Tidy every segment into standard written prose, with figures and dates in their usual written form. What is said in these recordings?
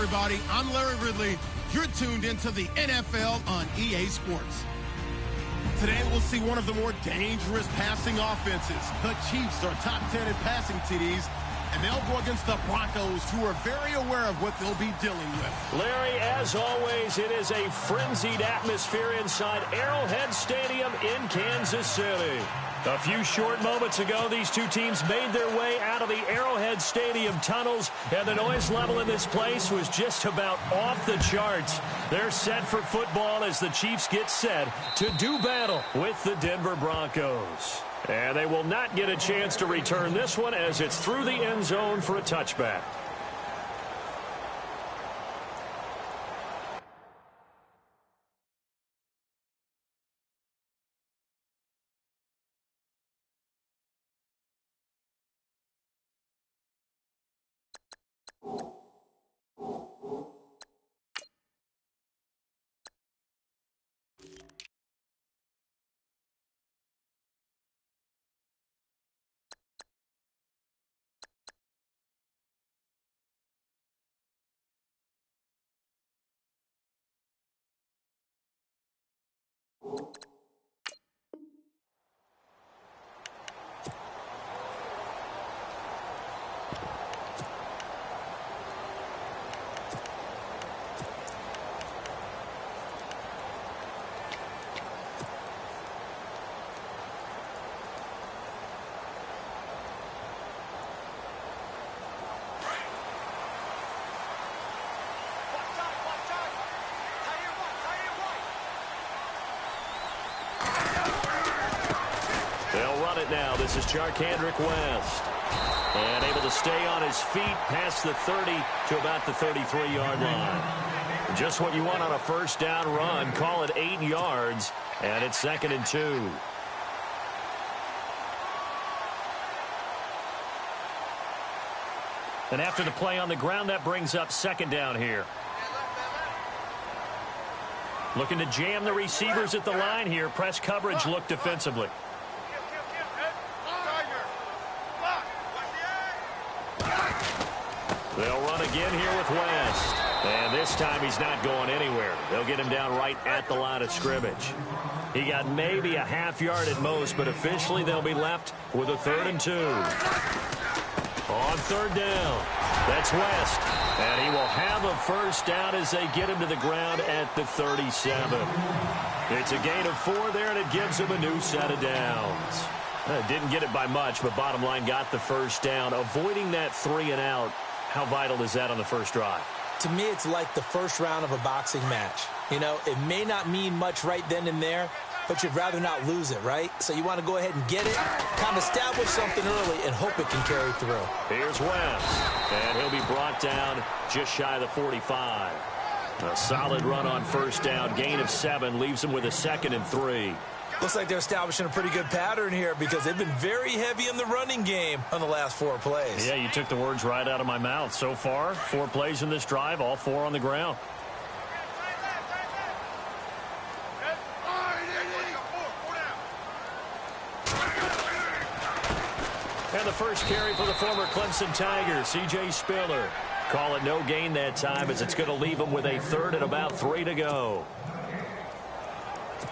everybody. I'm Larry Ridley. You're tuned into the NFL on EA Sports. Today, we'll see one of the more dangerous passing offenses. The Chiefs are top 10 in passing TDs, and they'll go against the Broncos, who are very aware of what they'll be dealing with. Larry, as always, it is a frenzied atmosphere inside Arrowhead Stadium in Kansas City. A few short moments ago, these two teams made their way out of the Arrowhead Stadium tunnels, and the noise level in this place was just about off the charts. They're set for football as the Chiefs get set to do battle with the Denver Broncos. And they will not get a chance to return this one as it's through the end zone for a touchback. They'll run it now. This is Charkandrick West. And able to stay on his feet past the 30 to about the 33-yard line. Just what you want on a first down run. Call it 8 yards. And it's 2nd and 2. And after the play on the ground, that brings up 2nd down here. Looking to jam the receivers at the line here. Press coverage look defensively. They'll run again here with West. And this time he's not going anywhere. They'll get him down right at the line of scrimmage. He got maybe a half yard at most, but officially they'll be left with a 3rd and 2. On 3rd down, that's West. And he will have a first down as they get him to the ground at the 37. It's a gain of 4 there, and it gives him a new set of downs. Didn't get it by much, but bottom line got the first down. Avoiding that 3 and out. How vital is that on the first drive? To me, it's like the first round of a boxing match. You know, it may not mean much right then and there, but you'd rather not lose it, right? So you want to go ahead and get it, kind of establish something early, and hope it can carry through. Here's West, and he'll be brought down just shy of the 45. A solid run on first down, gain of 7, leaves him with a 2nd and 3. Looks like they're establishing a pretty good pattern here because they've been very heavy in the running game on the last 4 plays. Yeah, you took the words right out of my mouth. So far, 4 plays in this drive, all 4 on the ground. And the first carry for the former Clemson Tiger, C.J. Spiller. Call it no gain that time as it's going to leave him with a 3rd and about 3 to go.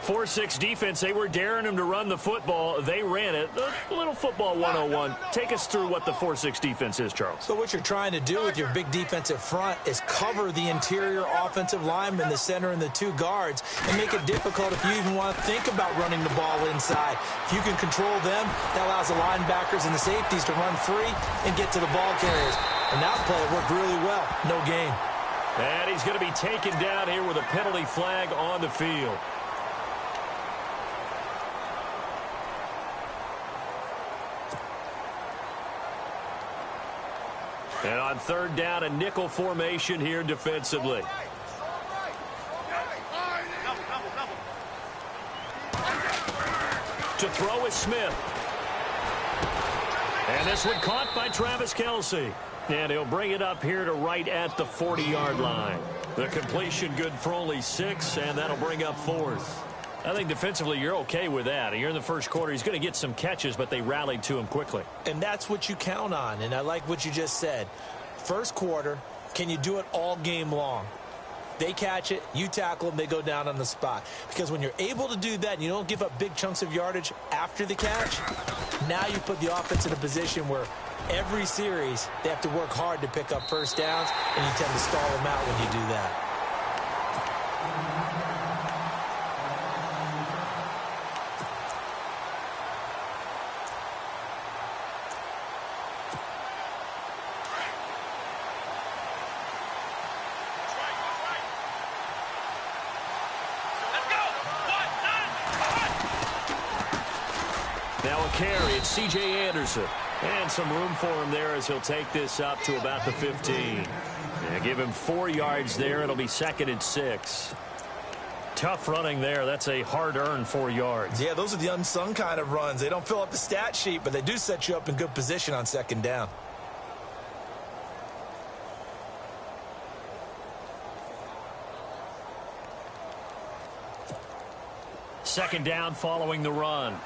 4-6 defense, they were daring him to run the football. They ran it. A little football 101. Take us through what the 4-6 defense is, Charles. So what you're trying to do with your big defensive front is cover the interior offensive lineman, the center, and the 2 guards, and make it difficult if you even want to think about running the ball inside. If you can control them, that allows the linebackers and the safeties to run free and get to the ball carriers. And that play worked really well. No gain. And he's going to be taken down here with a penalty flag on the field. And on 3rd down, a nickel formation here defensively. To throw is Smith. And this one caught by Travis Kelce. And he'll bring it up here to right at the 40-yard line. The completion good for only 6, and that'll bring up 4th. I think defensively you're okay with that. Here in the first quarter, he's going to get some catches, but they rallied to him quickly. And that's what you count on, and I like what you just said. First quarter, Can you do it all game long? They catch it, you tackle them, they go down on the spot. Because when you're able to do that and you don't give up big chunks of yardage after the catch, now you put the offense in a position where every series they have to work hard to pick up first downs, and you tend to stall them out when you do that. Now a carry, it's C.J. Anderson. And some room for him there as he'll take this up to about the 15. Yeah, give him 4 yards there. It'll be 2nd and 6. Tough running there. That's a hard-earned 4 yards. Yeah, those are the unsung kind of runs. They don't fill up the stat sheet, but they do set you up in good position on 2nd down. Second down following the run.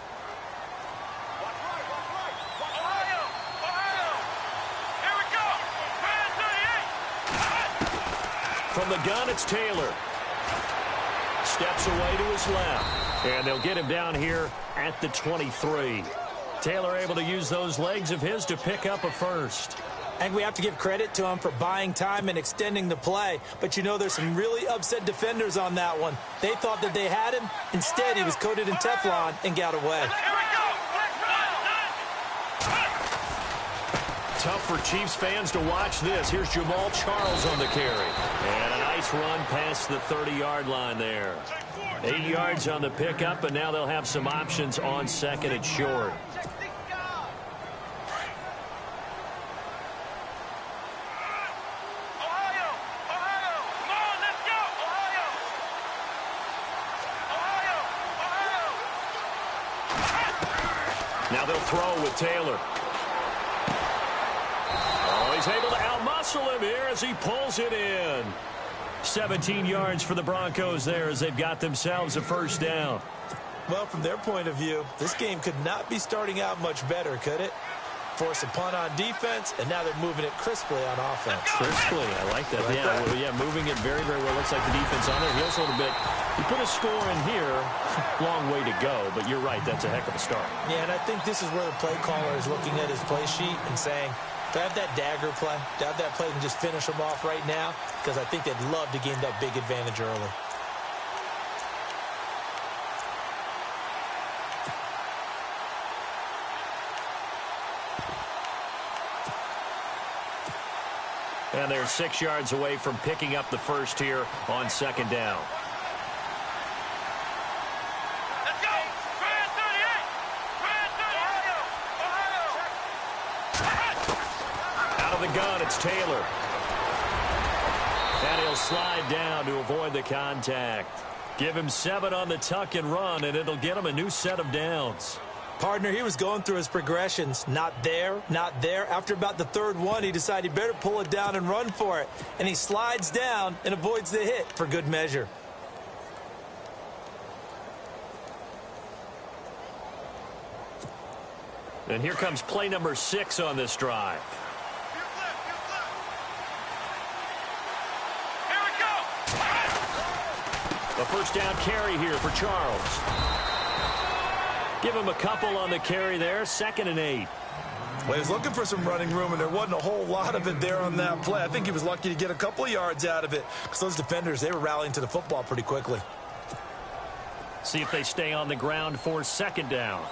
From the gun, it's Taylor. Steps away to his left. And they'll get him down here at the 23. Taylor able to use those legs of his to pick up a first. And we have to give credit to him for buying time and extending the play. But you know, there's some really upset defenders on that one. They thought that they had him. Instead, he was coated in Teflon and got away. Tough for Chiefs fans to watch this. Here's Jamal Charles on the carry. And a nice run past the 30-yard line there. 8 yards on the pickup, and now they'll have some options on 2nd and short. Now they'll throw with Taylor. He's able to outmuscle him here as he pulls it in. 17 yards for the Broncos there as they've got themselves a first down. Well, from their point of view, this game could not be starting out much better, could it? Force a punt on defense, and now they're moving it crisply on offense. Crisply, I like that. Yeah, moving it very, very well. Looks like the defense on their heels a little bit. You put a score in here, long way to go, but you're right, that's a heck of a start. Yeah, and I think this is where the play caller is looking at his play sheet and saying, to have that dagger play, to have that play and just finish them off right now, because I think they'd love to gain that big advantage early. And they're 6 yards away from picking up the first here on 2nd down. Let's go! Grand 38! Grand 38! Out of the gun, it's Taylor. And he'll slide down to avoid the contact. Give him 7 on the tuck and run, and it'll get him a new set of downs. Partner, he was going through his progressions. Not there, not there. After about the 3rd one, he decided he better pull it down and run for it. And he slides down and avoids the hit for good measure. And here comes play number 6 on this drive. Here we go! A first down carry here for Charles. Give him a couple on the carry there. 2nd and 8. Well, he was looking for some running room, and there wasn't a whole lot of it there on that play. I think he was lucky to get a couple of yards out of it because those defenders, they were rallying to the football pretty quickly. See if they stay on the ground for 2nd down.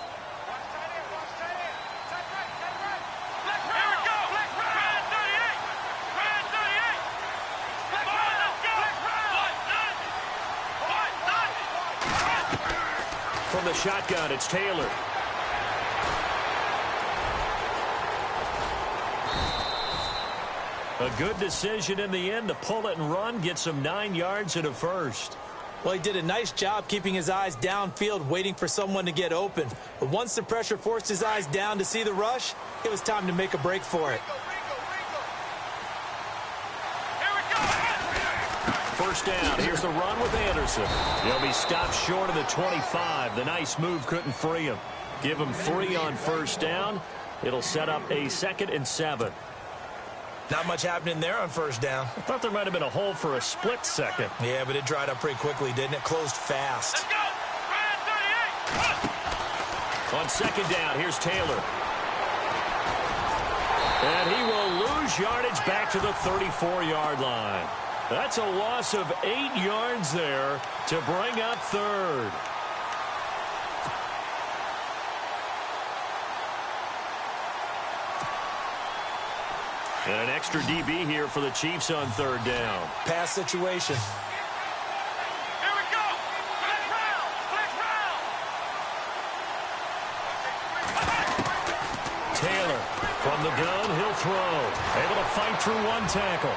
From the shotgun, it's Taylor. A good decision in the end to pull it and run, get some 9 yards and a first. Well, he did a nice job keeping his eyes downfield, waiting for someone to get open. But once the pressure forced his eyes down to see the rush, it was time to make a break for it. First down. Here's the run with Anderson. He'll be stopped short of the 25. The nice move couldn't free him. Give him 3 on first down. It'll set up a 2nd and 7. Not much happening there on first down. I thought there might have been a hole for a split second. Yeah, but it dried up pretty quickly, didn't it? Closed fast. Let's go. Grand 38. On second down, here's Taylor. And he will lose yardage back to the 34-yard line. That's a loss of 8 yards there to bring up third. And an extra DB here for the Chiefs on third down. Pass situation. Here we go. Flex round. Flex round. Taylor from the gun, he'll throw. Able to fight through one tackle.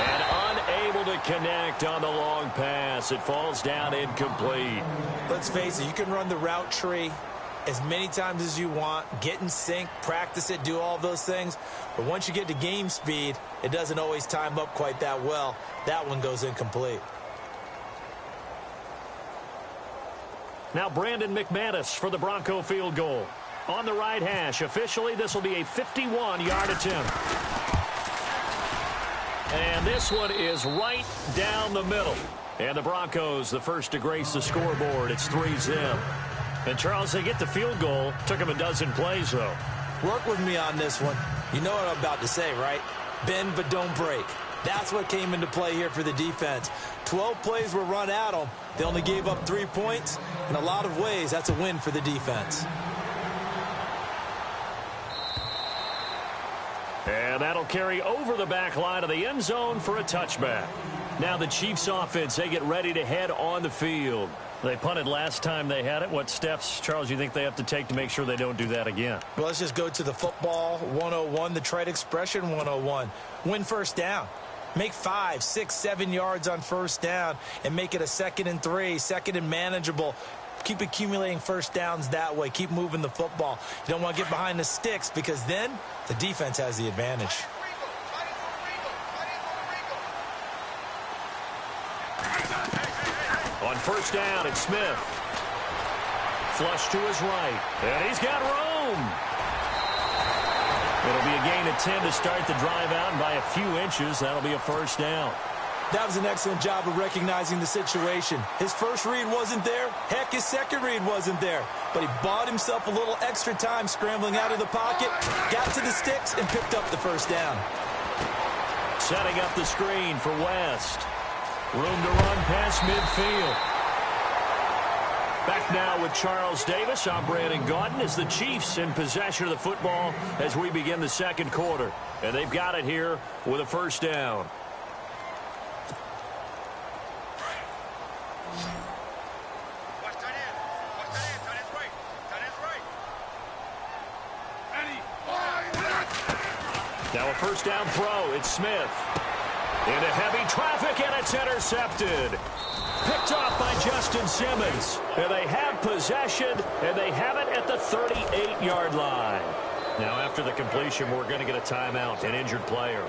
And unable to connect on the long pass. It falls down incomplete. Let's face it, you can run the route tree as many times as you want, get in sync, practice it, do all those things. But once you get to game speed, it doesn't always time up quite that well. That one goes incomplete. Now Brandon McManus for the Bronco field goal. On the right hash, officially this will be a 51-yard attempt. And this one is right down the middle. And the Broncos, the first to grace the scoreboard. It's 3-0. And, Charles, they get the field goal. Took them a dozen plays, though. Work with me on this one. You know what I'm about to say, right? Bend but don't break. That's what came into play here for the defense. 12 plays were run at them. They only gave up 3 points. In a lot of ways, that's a win for the defense. And that'll carry over the back line of the end zone for a touchback. Now the Chiefs offense, they get ready to head on the field. They punted last time they had it. What steps, Charles, you think they have to take to make sure they don't do that again? Well, let's just go to the football 101, the trite expression 101. Win first down. Make 5, 6, 7 yards on first down and make it a 2nd and 3, 2nd and manageable. Keep accumulating first downs that way. Keep moving the football. You don't want to get behind the sticks because then the defense has the advantage. On first down, it's Smith. Flush to his right. And he's got room. It'll be a gain of 10 to start the drive out, and by a few inches, that'll be a first down. That was an excellent job of recognizing the situation. His first read wasn't there. Heck, his second read wasn't there. But he bought himself a little extra time scrambling out of the pocket, got to the sticks, and picked up the first down. Setting up the screen for West. Room to run past midfield. Back now with Charles Davis. I'm Brandon Gaudin as the Chiefs in possession of the football as we begin the second quarter. And they've got it here with a first down. Watch tight end. Watch tight end. Tight end's right. Tight end's right. Now a first down throw. It's Smith. Into heavy traffic, and it's intercepted. Picked off by Justin Simmons. And they have possession, and they have it at the 38-yard line. Now, after the completion, we're going to get a timeout, an injured player.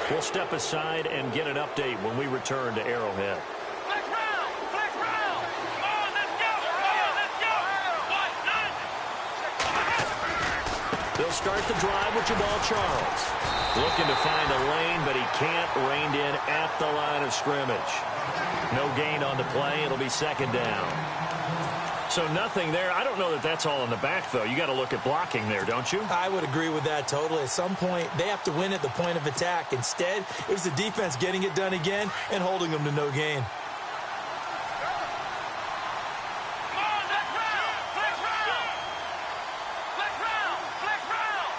We'll step aside and get an update when we return to Arrowhead. Flex round. Flex round. Come on, let's go. Come on, let's go. 1, 9. They'll start the drive with Jamal Charles. Looking to find a lane, but he can't. Reined in at the line of scrimmage. No gain on the play. It'll be second down. So nothing there. I don't know that that's all in the back, though. You got to look at blocking there, don't you? I would agree with that totally. At some point, they have to win at the point of attack. Instead, it was the defense getting it done again and holding them to no gain. Come on, let's round. Flex round. Flex round. Flex round.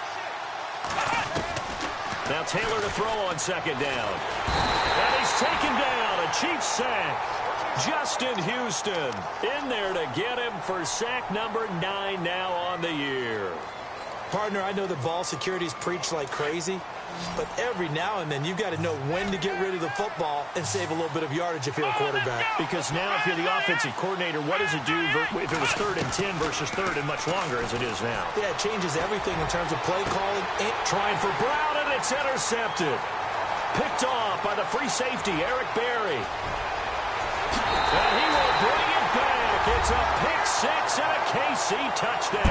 Now Taylor to throw on second down. And he's taken down. A Chiefs sack. Justin Houston in there to get him for sack number 9 now on the year. Partner, I know the ball security is preached like crazy, but every now and then you've got to know when to get rid of the football and save a little bit of yardage if you're a quarterback. Because now if you're the offensive coordinator, what does it do if it was 3rd and 10 versus 3rd and much longer as it is now? Yeah, it changes everything in terms of play calling. Trying for Brown, and it's intercepted. Picked off by the free safety, Eric Berry. And he will bring it back. It's a pick 6 and a KC touchdown.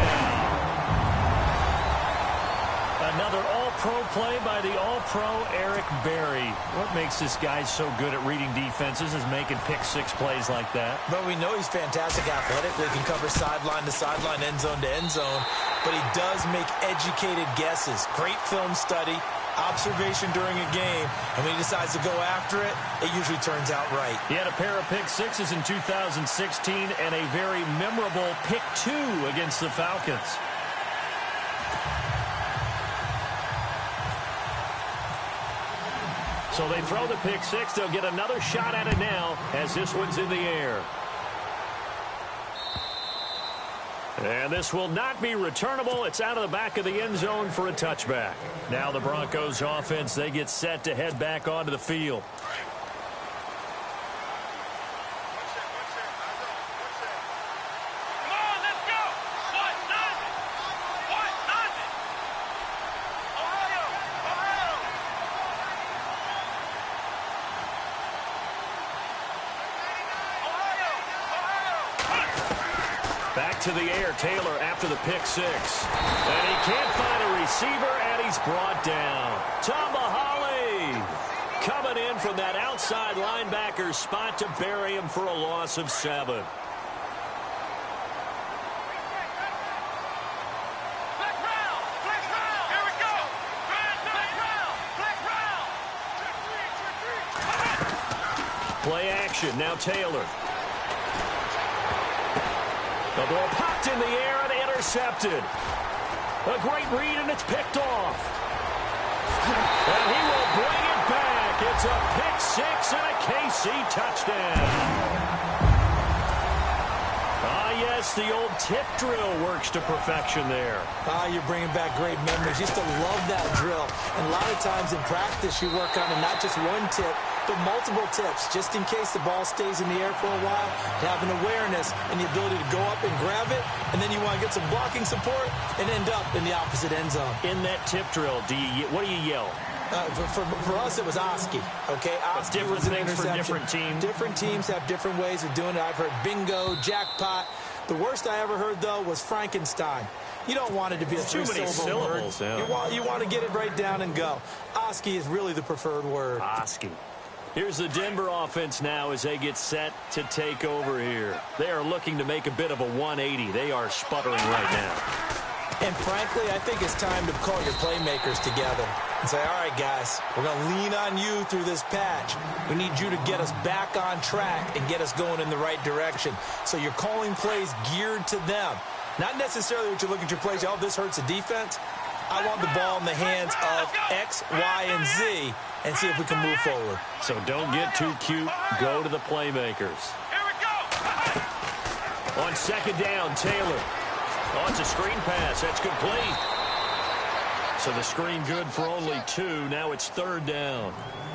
Another all-pro play by the all-pro Eric Berry. What makes this guy so good at reading defenses is making pick-six plays like that. But we know he's fantastic athletically. He can cover sideline to sideline, end zone to end zone. But he does make educated guesses. Great film study, observation during a game. And when he decides to go after it, it usually turns out right. He had a pair of pick-sixes in 2016 and a very memorable pick-two against the Falcons. So they throw the pick-six. They'll get another shot at it now as this one's in the air. And this will not be returnable. It's out of the back of the end zone for a touchback. Now the Broncos offense, they get set to head back onto the field. Back to the air, Taylor after the pick-six. And he can't find a receiver, and he's brought down. Tomahali coming in from that outside linebacker spot to bury him for a loss of 7. Play action, now Taylor. The ball popped in the air and intercepted. A great read, and it's picked off. And he will bring it back. It's a pick-six and a KC touchdown. Yes, the old tip drill works to perfection there. You're bringing back great memories. Used to love that drill. And a lot of times in practice, you work on it, not just one tip, but multiple tips, just in case the ball stays in the air for a while. Have an awareness and the ability to go up and grab it, and then you want to get some blocking support and end up in the opposite end zone. In that tip drill, what do you yell? For us, it was Oski. Okay, Oski different was an things for interception. different teams. Different teams have different ways of doing it. I've heard bingo, jackpot. The worst I ever heard, though, was Frankenstein. You don't want it to be a three-syllable word. Yeah. You want to get it right down and go. Oski is really the preferred word. Oski. Here's the Denver offense now as they get set to take over here. They are looking to make a bit of a 180. They are sputtering right now. And frankly, I think it's time to call your playmakers together and say, all right, guys, we're going to lean on you through this patch. We need you to get us back on track and get us going in the right direction. So you're calling plays geared to them. Not necessarily what you look at your plays, oh, this hurts the defense. I want the ball in the hands of X, Y, and Z and see if we can move forward. So don't get too cute. Go to the playmakers. Here we go. On second down, Taylor. Oh, it's a screen pass. That's complete. So the screen good for only 2. Now it's third down.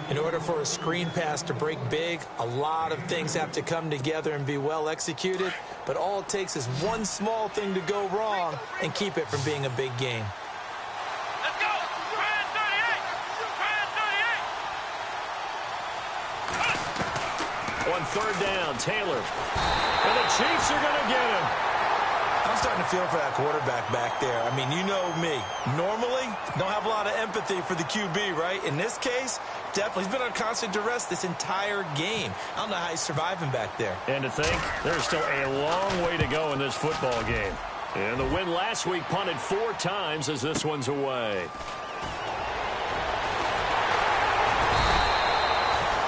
In order for a screen pass to break big, a lot of things have to come together and be well executed. But all it takes is one small thing to go wrong and keep it from being a big game. Let's go. Trans 38. Trans 38. On third down, Taylor. And the Chiefs are going to get him. I'm starting to feel for that quarterback back there. I mean, you know me. Normally, don't have a lot of empathy for the QB, right? In this case, definitely. He's been on constant duress this entire game. I don't know how he's surviving back there. And to think, there's still a long way to go in this football game. And the win last week punted 4 times as this one's away.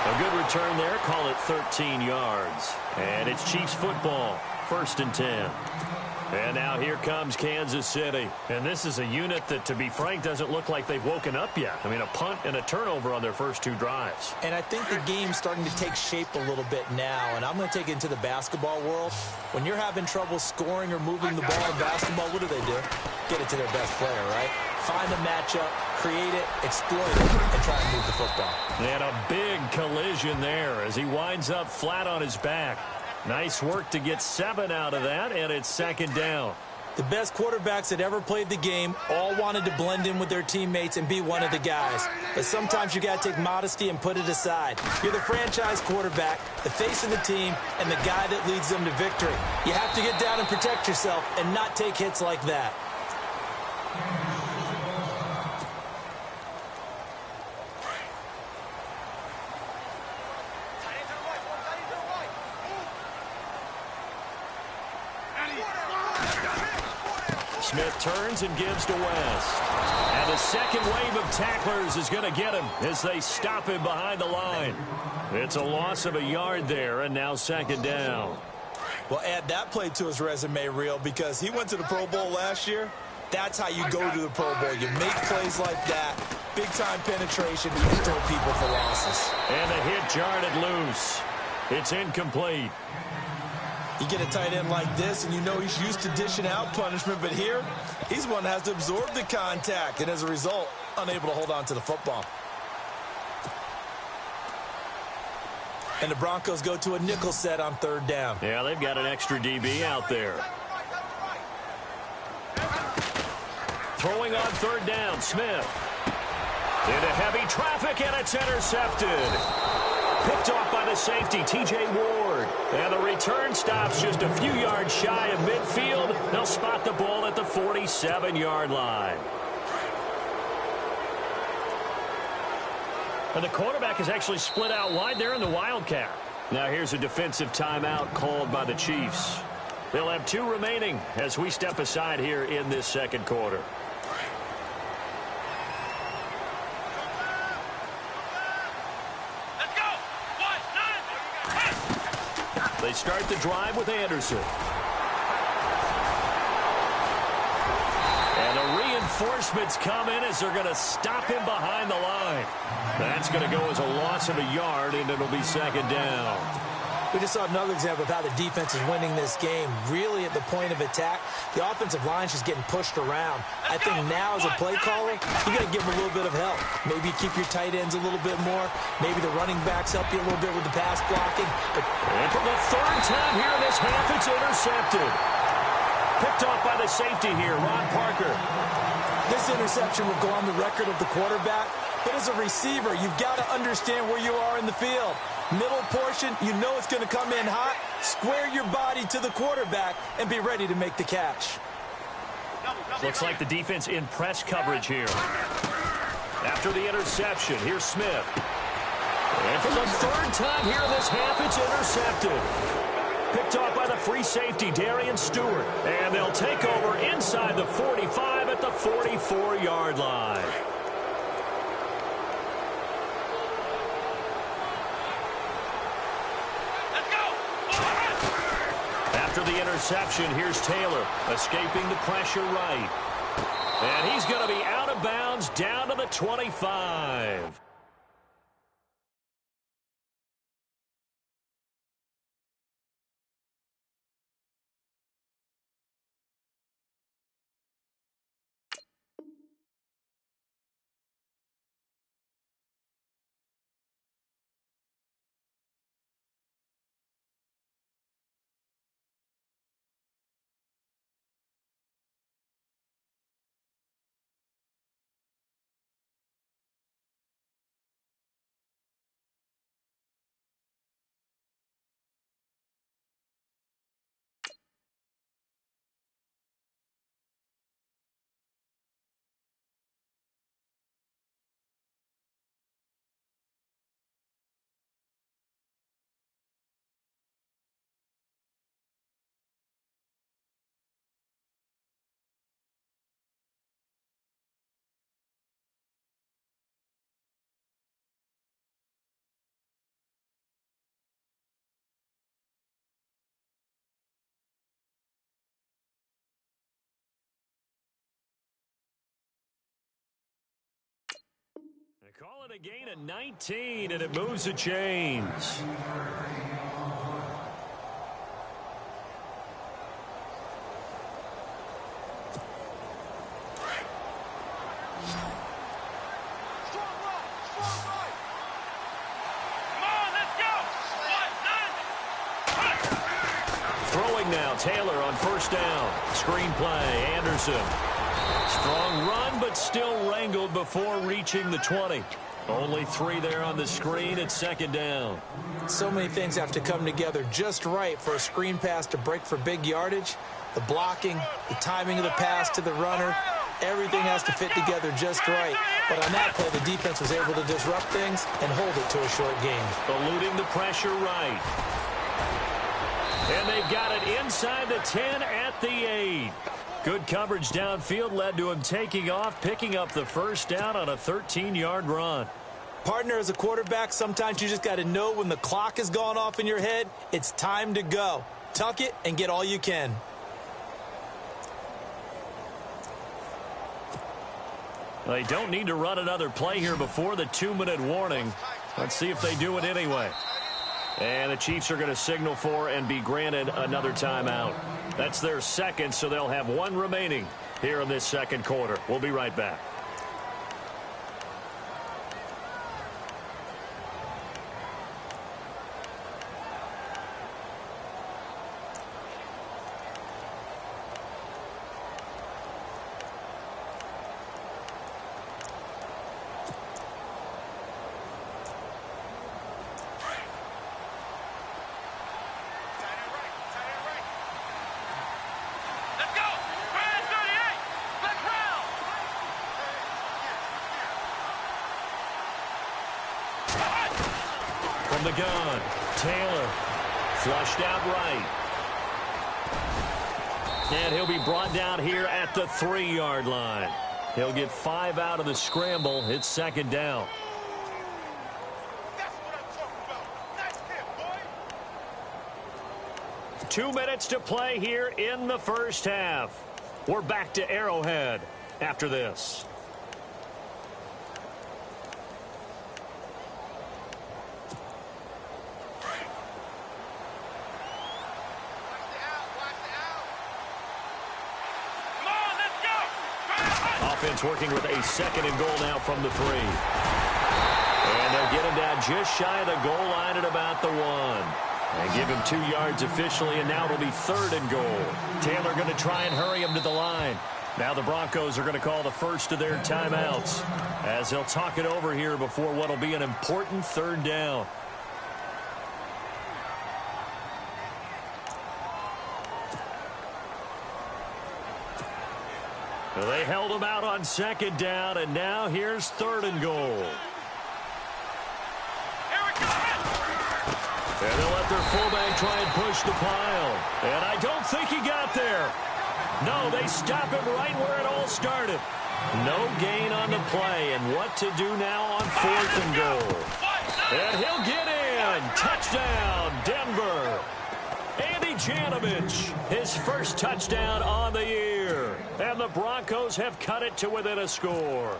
A good return there. Call it 13 yards. And it's Chiefs football. 1st and 10. And now here comes Kansas City. And this is a unit that, to be frank, doesn't look like they've woken up yet. I mean, a punt and a turnover on their first 2 drives. And I think the game's starting to take shape a little bit now. And I'm going to take it into the basketball world. When you're having trouble scoring or moving the ball in basketball, what do? Get it to their best player, right? Find a matchup, create it, exploit it, and try and move the football. And a big collision there as he winds up flat on his back. Nice work to get 7 out of that, and it's second down. The best quarterbacks that ever played the game all wanted to blend in with their teammates and be one of the guys. But sometimes you got to take modesty and put it aside. You're the franchise quarterback, the face of the team, and the guy that leads them to victory. You have to get down and protect yourself and not take hits like that. Smith turns and gives to West. And the second wave of tacklers is going to get him as they stop him behind the line. It's a loss of a yard there, and now second down. Well, add that play to his resume reel because he went to the Pro Bowl last year. That's how you go to the Pro Bowl. You make plays like that, big-time penetration, and throw people for losses. And the hit jarred loose. It's incomplete. You get a tight end like this, and you know he's used to dishing out punishment, but here, he's one that has to absorb the contact, and as a result, unable to hold on to the football. And the Broncos go to a nickel set on third down. Yeah, they've got an extra DB out there. Throwing on third down, Smith. Into heavy traffic, and it's intercepted. Picked off by the safety, T.J. Ward. And the return stops just a few yards shy of midfield. They'll spot the ball at the 47-yard line. And the quarterback is actually split out wide there in the Wildcat. Now here's a defensive timeout called by the Chiefs. They'll have 2 remaining as we step aside here in this second quarter. Let's go. 1-9. They start the drive with Anderson. And the reinforcements come in as they're going to stop him behind the line. That's going to go as a loss of a yard, and it'll be second down. We just saw another example of how the defense is winning this game. Really at the point of attack, the offensive line is just getting pushed around. I think now as a play caller, you got to give them a little bit of help. Maybe keep your tight ends a little bit more. Maybe the running backs help you a little bit with the pass blocking. And for the third time here in this half, it's intercepted. Picked off by the safety here, Ron Parker. This interception will go on the record of the quarterback, but as a receiver, you've got to understand where you are in the field. Middle portion, you know it's going to come in hot. Square your body to the quarterback and be ready to make the catch. Looks like the defense in press coverage here. After the interception, here's Smith. And for the third time here in this half, it's intercepted. Picked off by the free safety, Darian Stewart. And they'll take over inside the 45 at the 44-yard line. Let's go. After the interception, here's Taylor, escaping the pressure right. And he's going to be out of bounds down to the 25. They call it a gain of 19, and it moves the chains. Throwing now, Taylor on first down. Screen play, Anderson. Strong run, but still wrangled before reaching the 20. Only 3 there on the screen at second down. So many things have to come together just right for a screen pass to break for big yardage. The blocking, the timing of the pass to the runner, everything has to fit together just right. But on that play, the defense was able to disrupt things and hold it to a short game. Eluding the pressure right. And they've got it inside the 10 at the 8. Good coverage downfield led to him taking off, picking up the first down on a 13-yard run. Partner, as a quarterback, sometimes you just got to know when the clock has gone off in your head, it's time to go. Tuck it and get all you can. They don't need to run another play here before the 2-minute warning. Let's see if they do it anyway. And the Chiefs are going to signal for and be granted another timeout. That's their second, so they'll have one remaining here in this second quarter. We'll be right back. From the gun, Taylor flushed out right. And he'll be brought down here at the 3-yard line. He'll get 5 out of the scramble. It's second down. That's what I'm talking about. Nice hit, boy. 2 minutes to play here in the first half. We're back to Arrowhead after this. Offense working with a 2nd and goal now from the 3. And they'll get him down just shy of the goal line at about the 1. And give him 2 yards officially, and now it'll be 3rd and goal. Taylor going to try and hurry him to the line. Now the Broncos are going to call the first of their timeouts as they'll talk it over here before what will be an important 3rd down. They held him out on 2nd down, and now here's 3rd and goal. Here we go. And they'll let their fullback try and push the pile. And I don't think he got there. No, they stop him right where it all started. No gain on the play, and what to do now on 4th and goal. And he'll get in. Touchdown, Denver. Andy Janovich, his first touchdown on the year. And the Broncos have cut it to within a score.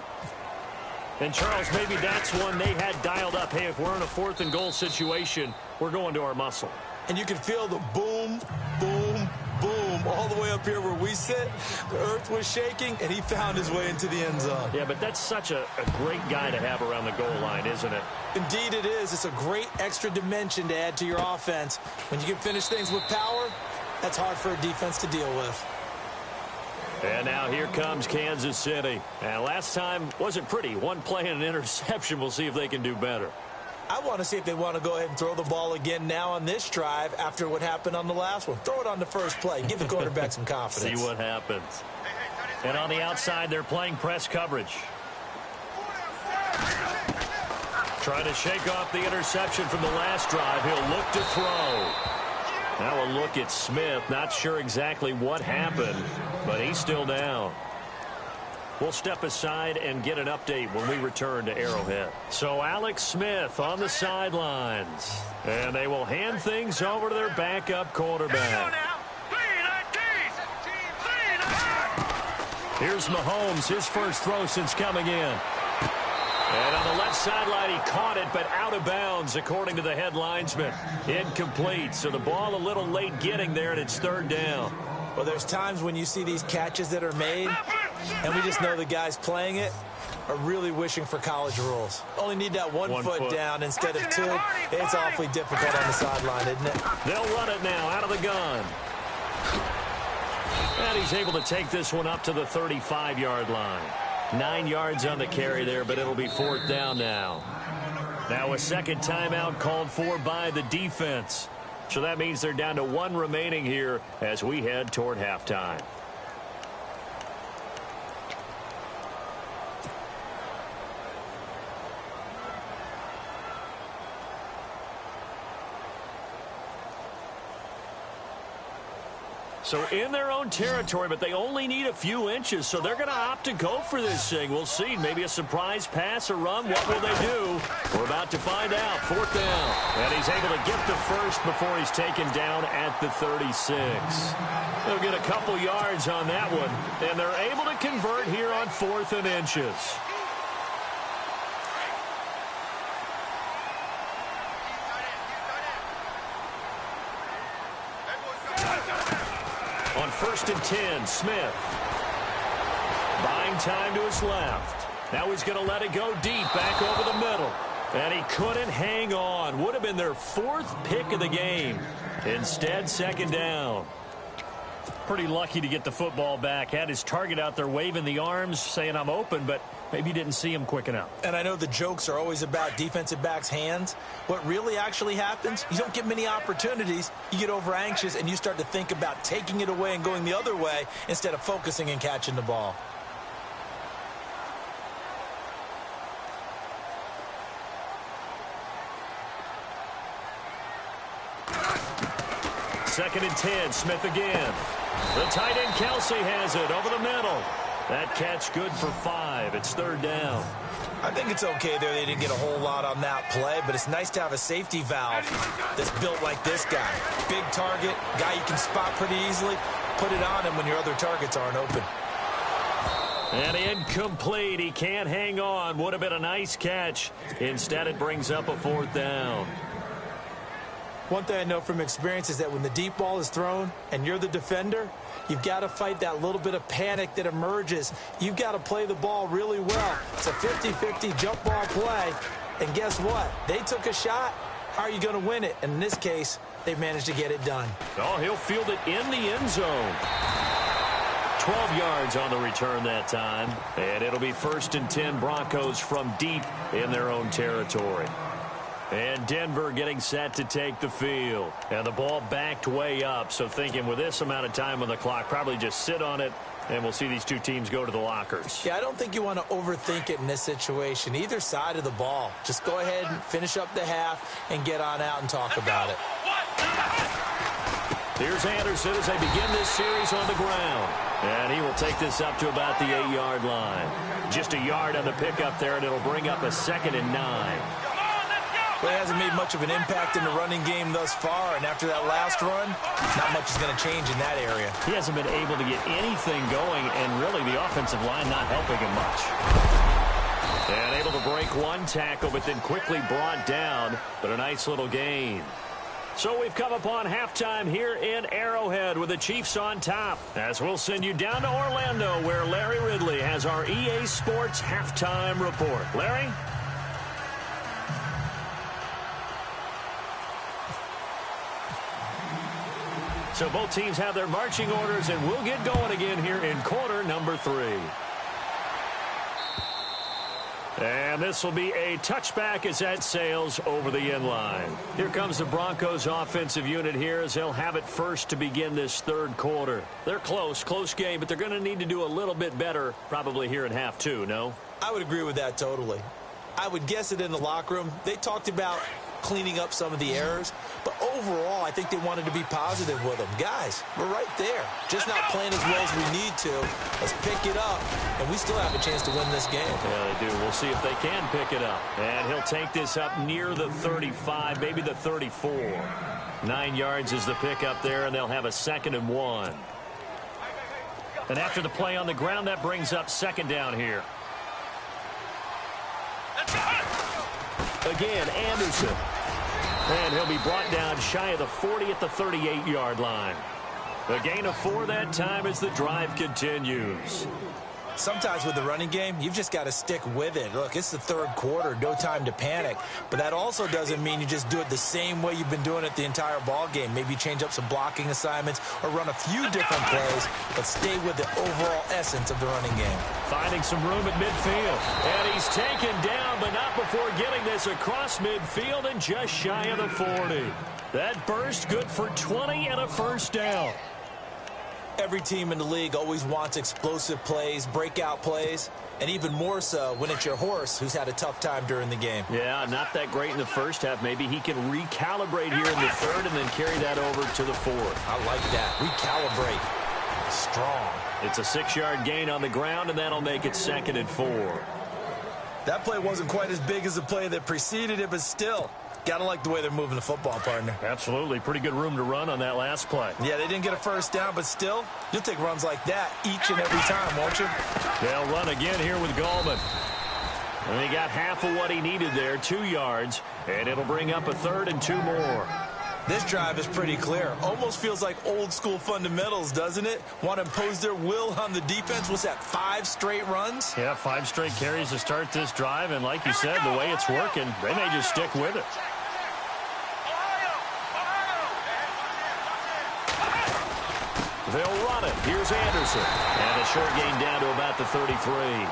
And, Charles, maybe that's one they had dialed up. Hey, if we're in a 4th and goal situation, we're going to our muscle. And you can feel the boom, boom, boom all the way up here where we sit. The earth was shaking, and he found his way into the end zone. Yeah, but that's such a great guy to have around the goal line, isn't it? Indeed it is. It's a great extra dimension to add to your offense. When you can finish things with power, that's hard for a defense to deal with. And now here comes Kansas City. And last time wasn't pretty. One play and an interception. We'll see if they can do better. I want to see if they want to go ahead and throw the ball again now on this drive after what happened on the last one. Throw it on the first play. Give the quarterback some confidence. See what happens. And on the outside, they're playing press coverage. Trying to shake off the interception from the last drive. He'll look to throw. Now a look at Smith. Not sure exactly what happened, but he's still down. We'll step aside and get an update when we return to Arrowhead. So Alex Smith on the sidelines. And they will hand things over to their backup quarterback. Here's Mahomes, his first throw since coming in. And on the left sideline, he caught it, but out of bounds, according to the head linesman. Incomplete, so the ball a little late getting there, and it's 3rd down. Well, there's times when you see these catches that are made, and we just know the guys playing it are really wishing for college rules. Only need that one foot down instead of 2. It's awfully difficult on the sideline, isn't it? They'll run it now out of the gun. And he's able to take this one up to the 35-yard line. 9 yards on the carry there, but it'll be 4th down now. Now a second timeout called for by the defense. So that means they're down to 1 remaining here as we head toward halftime. So in their own territory, but they only need a few inches, so they're going to opt to go for this thing. We'll see. Maybe a surprise pass or run. What will they do? We're about to find out. 4th down. And he's able to get the first before he's taken down at the 36. They'll get a couple yards on that one, and they're able to convert here on 4th and inches. On 1st and 10, Smith. Buying time to his left. Now he's going to let it go deep, back over the middle. And he couldn't hang on. Would have been their 4th pick of the game. Instead, 2nd down. Pretty lucky to get the football back. Had his target out there waving the arms, saying I'm open, but maybe didn't see him quick enough. And I know the jokes are always about defensive backs' hands. What really actually happens, you don't get many opportunities. You get over anxious, and you start to think about taking it away and going the other way instead of focusing and catching the ball. Second and 10, Smith again. The tight end, Kelsey, has it over the middle. That catch good for 5. It's 3rd down. I think it's okay there. They didn't get a whole lot on that play, but it's nice to have a safety valve that's built like this guy. Big target, guy you can spot pretty easily. Put it on him when your other targets aren't open. And incomplete. He can't hang on. Would have been a nice catch. Instead, it brings up a 4th down. One thing I know from experience is that when the deep ball is thrown and you're the defender, you've got to fight that little bit of panic that emerges. You've got to play the ball really well. It's a 50-50 jump ball play. And guess what? They took a shot. How are you going to win it? And in this case, they've managed to get it done. Oh, he'll field it in the end zone. 12 yards on the return that time. And it'll be 1st and 10 Broncos from deep in their own territory. And Denver getting set to take the field. And the ball backed way up. So thinking with this amount of time on the clock, probably just sit on it, and we'll see these two teams go to the lockers. Yeah, I don't think you want to overthink it in this situation. Either side of the ball. Just go ahead and finish up the half and get on out and talk about it. Here's Anderson as they begin this series on the ground. And he will take this up to about the 8-yard line. Just a yard on the pickup there, and it'll bring up a 2nd and 9. Well, he hasn't made much of an impact in the running game thus far, and after that last run, not much is going to change in that area. He hasn't been able to get anything going, and really the offensive line not helping him much. And able to break one tackle, but then quickly brought down, but a nice little gain. So we've come upon halftime here in Arrowhead with the Chiefs on top, as we'll send you down to Orlando, where Larry Ridley has our EA Sports halftime report. Larry? So both teams have their marching orders, and we'll get going again here in quarter number 3. And this will be a touchback as that sails over the end line. Here comes the Broncos offensive unit here as they'll have it first to begin this 3rd quarter. They're close game, but they're going to need to do a little bit better probably here in half 2, no? I would agree with that totally. I would guess it in the locker room. They talked about cleaning up some of the errors, but overall I think they wanted to be positive with them. Guys, we're right there, just not playing as well as we need to. Let's pick it up, and we still have a chance to win this game. Yeah, they do. We'll see if they can pick it up. And he'll take this up near the 35, maybe the 34. 9 yards is the pickup there, and they'll have a 2nd and 1. And after the play on the ground, that brings up 2nd down here. Again, Anderson. And he'll be brought down shy of the 40 at the 38-yard line. A gain of 4 that time as the drive continues. Sometimes with the running game, you've just got to stick with it. Look, it's the 3rd quarter, no time to panic. But that also doesn't mean you just do it the same way you've been doing it the entire ball game. Maybe change up some blocking assignments or run a few different plays, but stay with the overall essence of the running game. Finding some room at midfield. And he's taken down, but not before getting this across midfield and just shy of the 40. That burst good for 20 and a 1st down. Every team in the league always wants explosive plays, breakout plays, and even more so when it's your horse who's had a tough time during the game. Yeah, not that great in the first half. Maybe he can recalibrate here in the third and then carry that over to the fourth. I like that. Recalibrate. Strong. It's a 6-yard gain on the ground, and that'll make it 2nd and 4. That play wasn't quite as big as the play that preceded it, but still, gotta like the way they're moving the football, partner. Absolutely. Pretty good room to run on that last play. Yeah, they didn't get a first down, but still, you'll take runs like that each and every time, won't you? They'll run again here with Gallman. And he got half of what he needed there, 2 yards, and it'll bring up a 3rd and 2 more. This drive is pretty clear. Almost feels like old-school fundamentals, doesn't it? Want to impose their will on the defense. What's that, 5 straight runs? Yeah, 5 straight carries to start this drive, and like you said, the way it's working, they may just stick with it. They'll run it. Here's Anderson. And a short gain down to about the 33.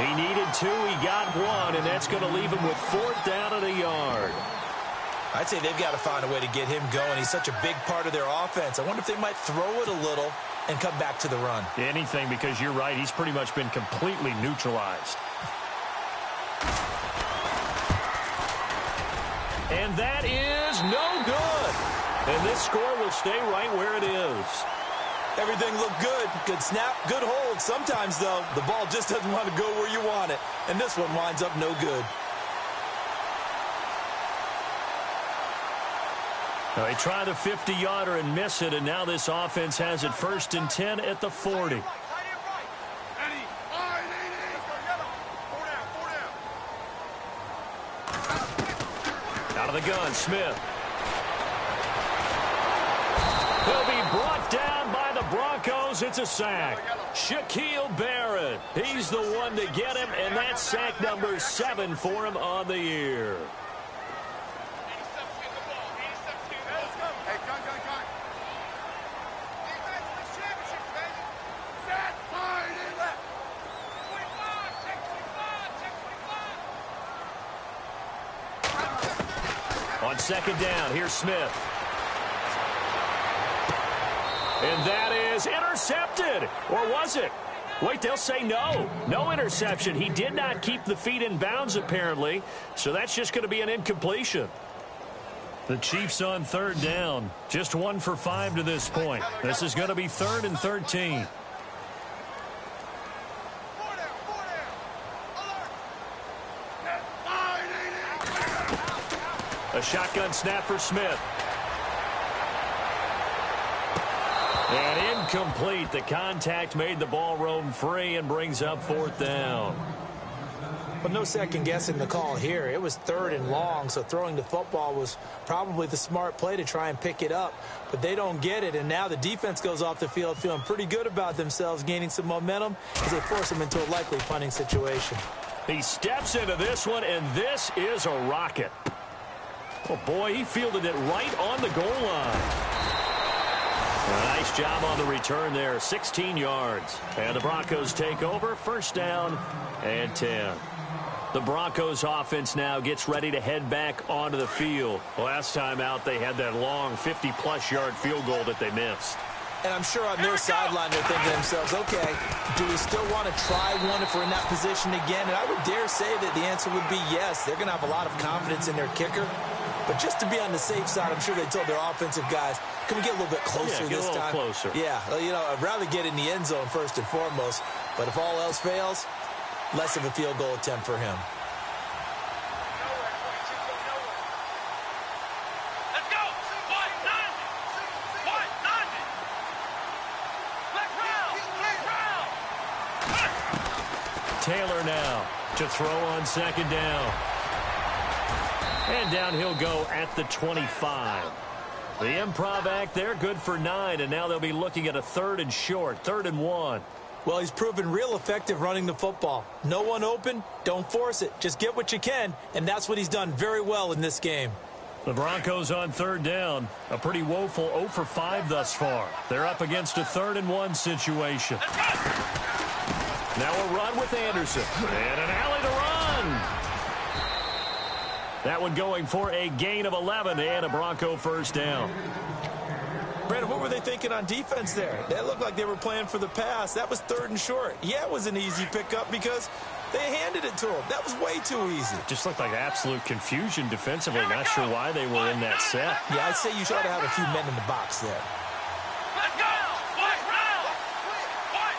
He needed 2, he got 1, and that's going to leave him with 4th down and a yard. I'd say they've got to find a way to get him going. He's such a big part of their offense. I wonder if they might throw it a little and come back to the run. Anything, because you're right. He's pretty much been completely neutralized. And that is no good. And this score will stay right where it is. Everything looked good. Good snap, good hold. Sometimes, though, the ball just doesn't want to go where you want it. And this one winds up no good. They try the 50-yarder and miss it, and now this offense has it 1st and 10 at the 40. Out of the gun, Smith. He'll be brought down by the Broncos. It's a sack. Shaquille Barrett. He's the one to get him, and that's sack number 7 for him on the year. On 2nd down, here's Smith. And that is intercepted. Or was it? Wait, they'll say no. No interception. He did not keep the feet in bounds, apparently. So that's just going to be an incompletion. The Chiefs on 3rd down. Just 1 for 5 to this point. This is going to be 3rd and 13. A shotgun snap for Smith. And incomplete. The contact made the ball roam free and brings up 4th down. But no second guessing the call here. It was 3rd and long, so throwing the football was probably the smart play to try and pick it up. But they don't get it, and now the defense goes off the field feeling pretty good about themselves, gaining some momentum as they force them into a likely punting situation. He steps into this one, and this is a rocket. Oh, boy, he fielded it right on the goal line. A nice job on the return there, 16 yards. And the Broncos take over, 1st down and 10. The Broncos offense now gets ready to head back onto the field. Last time out, they had that long 50-plus yard field goal that they missed. And I'm sure on their sideline they're thinking to themselves, okay, do we still want to try one if we're in that position again? And I would dare say that the answer would be yes. They're going to have a lot of confidence in their kicker. But just to be on the safe side, I'm sure they told their offensive guys, can we get a little bit closer this time? Yeah, get a little closer. Yeah, you know, I'd rather get in the end zone first and foremost. But if all else fails, less of a field goal attempt for him. Taylor now to throw on 2nd down. And down he'll go at the 25. The improv act there, good for 9, and now they'll be looking at a 3rd and short, 3rd and 1. Well, he's proven real effective running the football. No one open, don't force it. Just get what you can, and that's what he's done very well in this game. The Broncos on 3rd down, a pretty woeful 0 for 5 thus far. They're up against a 3rd and 1 situation. Now a run with Anderson, and an alley to run. That one going for a gain of 11 and a Bronco 1st down. Brandon, what were they thinking on defense there? That looked like they were playing for the pass. That was 3rd and short. Yeah, it was an easy pickup because they handed it to him. That was way too easy. Just looked like absolute confusion defensively. Not sure why they were in that set. Yeah, I'd say you should have a few men in the box there. Let's go! White round! White,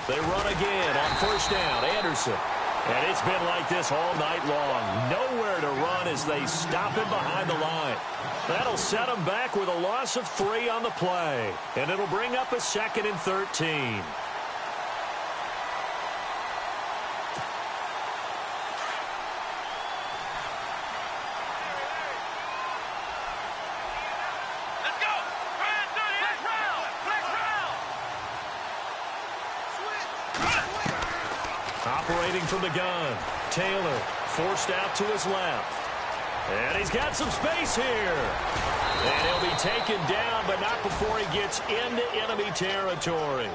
They run again on 1st down. Anderson. And it's been like this all night long. Nowhere to run as they stop him behind the line. That'll set him back with a loss of 3 on the play. And it'll bring up a 2nd and 13. let's go! Brand 38! Flex round! Operating from the gun. Taylor forced out to his left. And he's got some space here. And he'll be taken down, but not before he gets into enemy territory.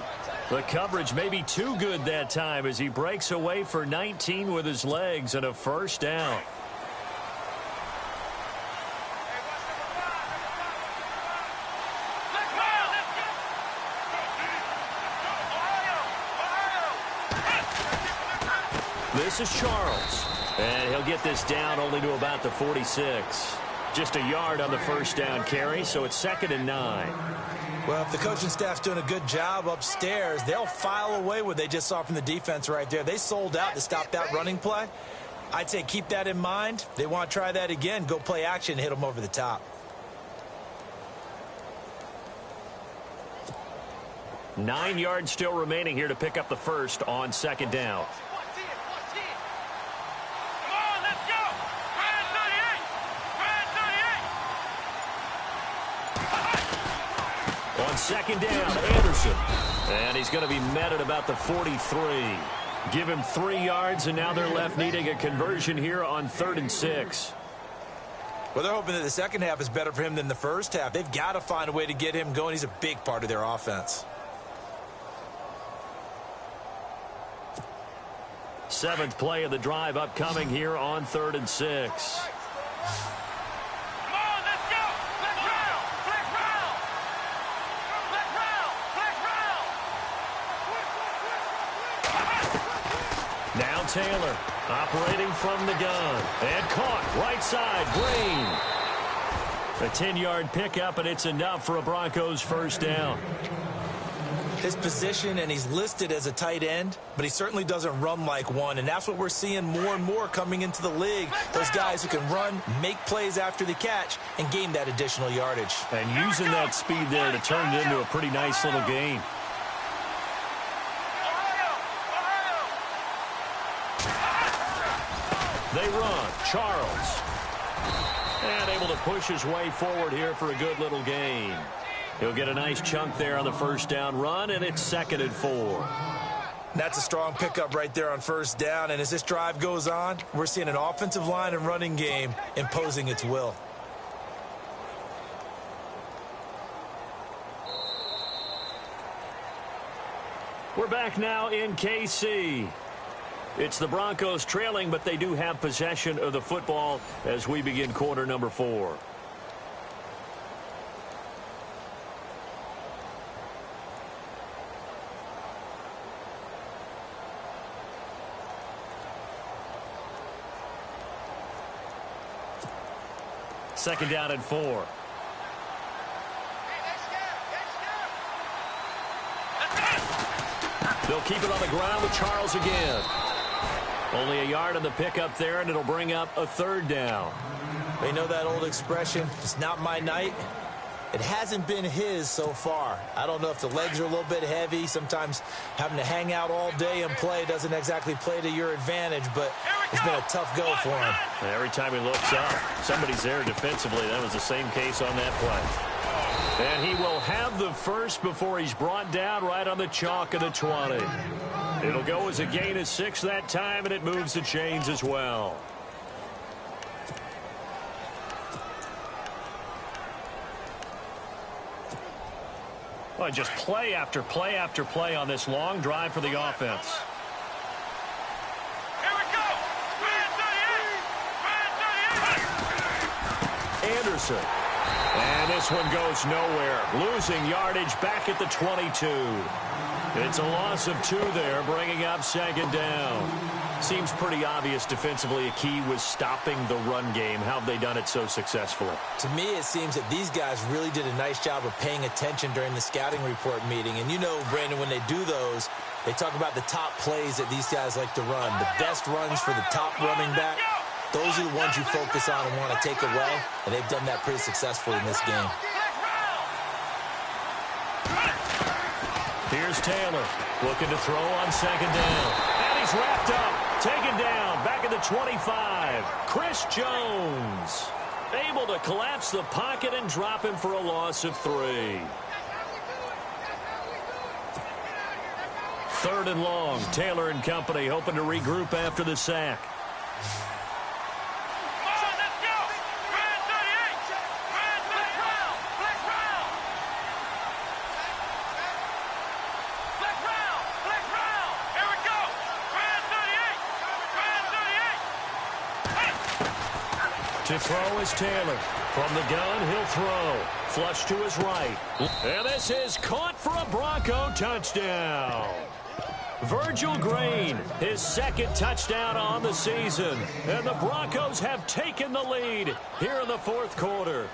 The coverage may be too good that time as he breaks away for 19 with his legs and a 1st down. Flex round! Ohio! This is Charles. And he'll get this down only to about the 46. Just a yard on the 1st down carry, so it's 2nd and 9. Well, if the coaching staff's doing a good job upstairs, they'll file away what they just saw from the defense right there. They sold out to stop that running play. I'd say keep that in mind. They want to try that again. Go play action and hit them over the top. 9 yards still remaining here to pick up the 1st on 2nd down. Come on, let's go! Brand 38! Brand 38! On 2nd down, Anderson. And he's going to be met at about the 43. Give him 3 yards, and now they're left needing a conversion here on 3rd and 6. Well, they're hoping that the second half is better for him than the first half. They've got to find a way to get him going. He's a big part of their offense. 7th play of the drive upcoming here on 3rd and 6. Come on, let's go! Flex round! Flex round! Flex round! Flex round! Now Taylor operating from the gun. And caught right side, Green. A 10-yard pickup, and it's enough for a Broncos 1st down. His position, and he's listed as a tight end, but he certainly doesn't run like one, and that's what we're seeing more and more coming into the league. Those guys who can run, make plays after the catch, and gain that additional yardage. And using that speed there to turn it into a pretty nice little gain. They run. Charles. And able to push his way forward here for a good little gain. He'll get a nice chunk there on the 1st down run, and it's 2nd and 4. That's a strong pickup right there on 1st down, and as this drive goes on, we're seeing an offensive line and running game imposing its will. We're back now in KC. It's the Broncos trailing, but they do have possession of the football as we begin quarter number 4. Second down and 4. They'll keep it on the ground with Charles again. Only a yard on the pickup there, and it'll bring up a 3rd down. They know that old expression, it's not my night. It hasn't been his so far. I don't know if the legs are a little bit heavy. Sometimes having to hang out all day and play doesn't exactly play to your advantage, but it's been a tough go for him. And every time he looks up, somebody's there defensively. That was the same case on that play. And he will have the 1st before he's brought down right on the chalk of the 20. It'll go as a gain of 6 that time, and it moves the chains as well. Well, just play after play after play on this long drive for the offense. Here we go! Brand 38! Brand 38! Anderson. And this one goes nowhere. Losing yardage back at the 22. It's a loss of 2 there, bringing up second down. Seems pretty obvious defensively a key was stopping the run game. How have they done it so successfully? To me, it seems that these guys really did a nice job of paying attention during the scouting report meeting. And you know, Brandon, when they do those, they talk about the top plays that these guys like to run. The best runs for the top running back. Those are the ones you focus on and want to take away. And they've done that pretty successfully in this game. Here's Taylor looking to throw on second down. And he's wrapped up, taken down, back at the 25. Chris Jones able to collapse the pocket and drop him for a loss of 3. 3rd and long. Taylor and company hoping to regroup after the sack. To throw is Taylor. From the gun, he'll throw. Flush to his right. And this is caught for a Bronco touchdown. Virgil Green, his 2nd touchdown on the season. And the Broncos have taken the lead here in the 4th quarter.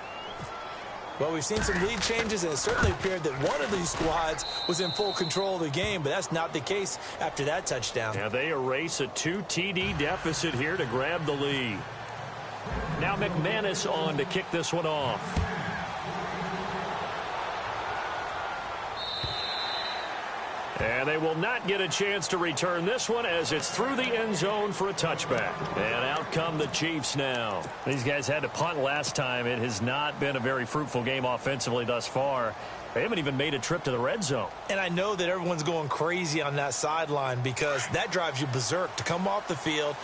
Well, we've seen some lead changes, and it certainly appeared that one of these squads was in full control of the game, but that's not the case after that touchdown. Yeah, they erase a 2 TD deficit here to grab the lead. Now McManus on to kick this one off. And they will not get a chance to return this one as it's through the end zone for a touchback. And out come the Chiefs now. These guys had to punt last time. It has not been a very fruitful game offensively thus far. They haven't even made a trip to the red zone. And I know that everyone's going crazy on that sideline because that drives you berserk to come off the field,